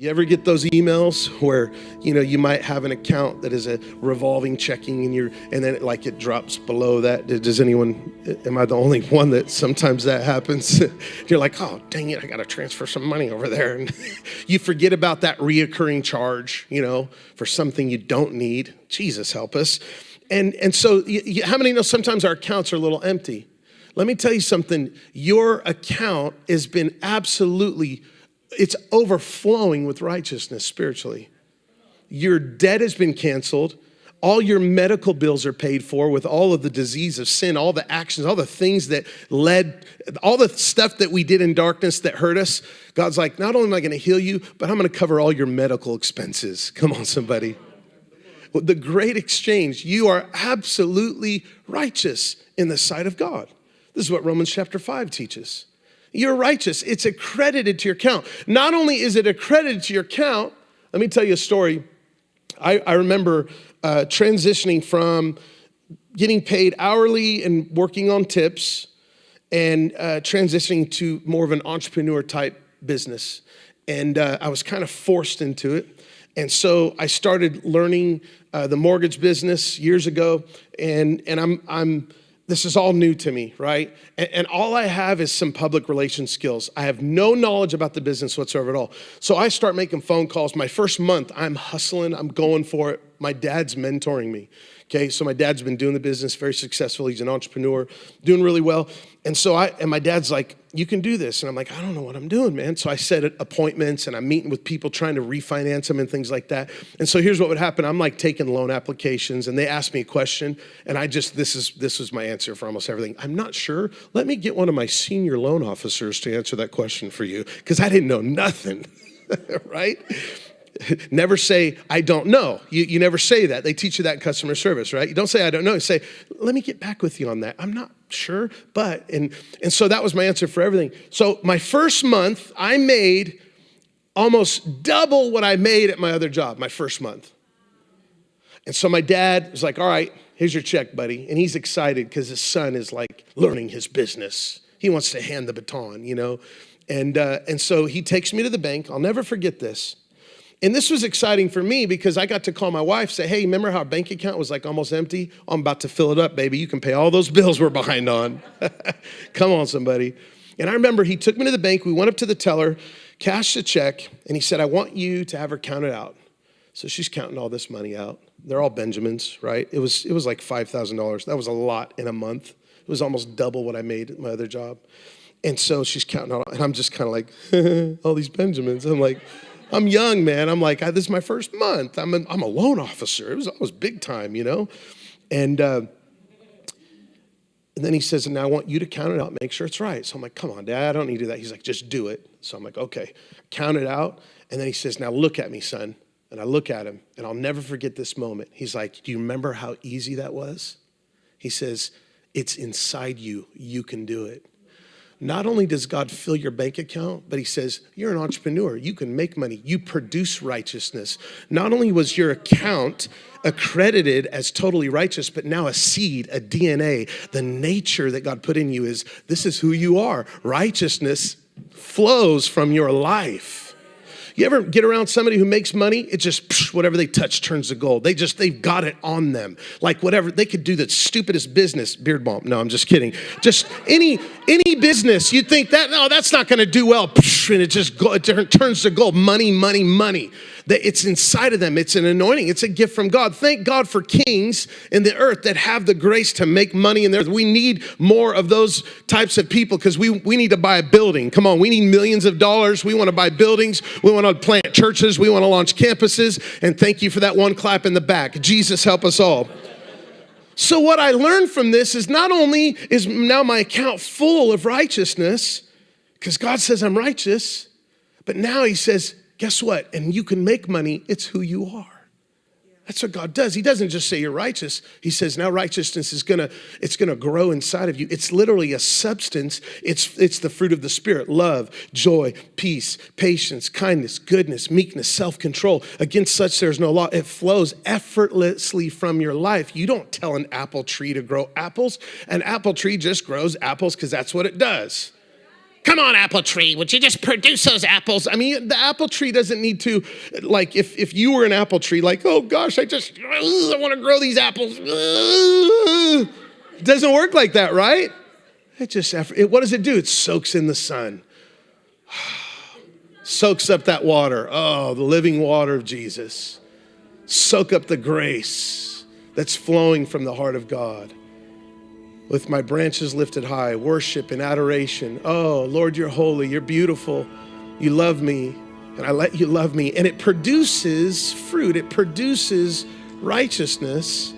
You ever get those emails where, you might have an account that is a revolving checking and then it drops below that? Am I the only one that sometimes that happens? You're like, oh, dang it, I got to transfer some money over there. And you forget about that reoccurring charge, for something you don't need. Jesus help us. And so how many know sometimes our accounts are a little empty? Let me tell you something. Your account has been it's overflowing with righteousness spiritually. Your debt has been canceled. All your medical bills are paid for with all of the disease of sin, all the actions, all the things that all the stuff that we did in darkness that hurt us. God's like, not only am I going to heal you, but I'm going to cover all your medical expenses. Come on, somebody. Well, the great exchange, you are absolutely righteous in the sight of God. This is what Romans chapter 5 teaches. You're righteous. It's accredited to your account. Not only is it accredited to your account, let me tell you a story. I remember transitioning from getting paid hourly and working on tips and transitioning to more of an entrepreneur type business. And I was kind of forced into it. And so I started learning the mortgage business years ago. And this is all new to me, right? And all I have is some public relations skills. I have no knowledge about the business whatsoever at all. So I start making phone calls. My first month, I'm hustling. I'm going for it. My dad's mentoring me. Okay, so my dad's been doing the business very successful. He's an entrepreneur, doing really well. And so my dad's like, you can do this. And I'm like, I don't know what I'm doing, man. So I set appointments and I'm meeting with people trying to refinance them and things like that. And so here's what would happen. I'm like taking loan applications and they ask me a question. And this was my answer for almost everything. I'm not sure. Let me get one of my senior loan officers to answer that question for you. Because I didn't know nothing, right? Never say, I don't know. You never say that. They teach you that in customer service, right? You don't say, I don't know. You say, let me get back with you on that. I'm not sure, but, and so that was my answer for everything. So my first month, I made almost double what I made at my other job, my first month. And so my dad was like, all right, here's your check, buddy. And he's excited because his son is like learning his business. He wants to hand the baton, And so he takes me to the bank. I'll never forget this. And this was exciting for me because I got to call my wife, say, hey, remember how our bank account was like almost empty? I'm about to fill it up, baby. You can pay all those bills we're behind on. Come on, somebody. And I remember he took me to the bank. We went up to the teller, cashed the check, and he said, I want you to have her count it out. So she's counting all this money out. They're all Benjamins, right? It was like $5,000. That was a lot in a month. It was almost double what I made at my other job. And so she's counting all, and I'm just kind of like, all these Benjamins. I'm like, I'm young, man. I'm like, this is my first month. I'm a loan officer. I was big time, And then he says, now I want you to count it out, make sure it's right. So I'm like, come on, Dad, I don't need to do that. He's like, just do it. So I'm like, okay, count it out. And then he says, now look at me, son. And I look at him, and I'll never forget this moment. He's like, do you remember how easy that was? He says, it's inside you. You can do it. Not only does God fill your bank account, but he says, you're an entrepreneur. You can make money. You produce righteousness. Not only was your account accredited as totally righteous, but now a seed, a DNA, the nature that God put in you this is who you are. Righteousness flows from your life. You ever get around somebody who makes money? It just, whatever they touch turns to gold. They've got it on them. Like whatever, they could do the stupidest business, beard balm. No, I'm just kidding. Just any business, you'd think that's not going to do well. And it turns to gold. Money, money, money. It's inside of them. It's an anointing. It's a gift from God. Thank God for kings in the earth that have the grace to make money in the earth. We need more of those types of people because we need to buy a building. Come on, we need millions of dollars. We want to buy buildings. We want to plant churches. We want to launch campuses. And thank you for that one clap in the back. Jesus help us all. So what I learned from this is not only is now my account full of righteousness, because God says I'm righteous, but now he says, guess what? And you can make money. It's who you are. That's what God does. He doesn't just say you're righteous. He says now righteousness is gonna grow inside of you. It's literally a substance. It's the fruit of the Spirit: love, joy, peace, patience, kindness, goodness, meekness, self-control. Against such there's no law. It flows effortlessly from your life. You don't tell an apple tree to grow apples. An apple tree just grows apples because that's what it does. Come on, apple tree, would you just produce those apples? I mean, the apple tree doesn't need to, like, if you were an apple tree, like, oh gosh, I want to grow these apples. It doesn't work like that, right? What does it do? It soaks in the sun. Soaks up that water. Oh, the living water of Jesus. Soak up the grace that's flowing from the heart of God. With my branches lifted high, worship and adoration. Oh, Lord, you're holy, you're beautiful. You love me, and I let you love me. And it produces fruit. It produces righteousness.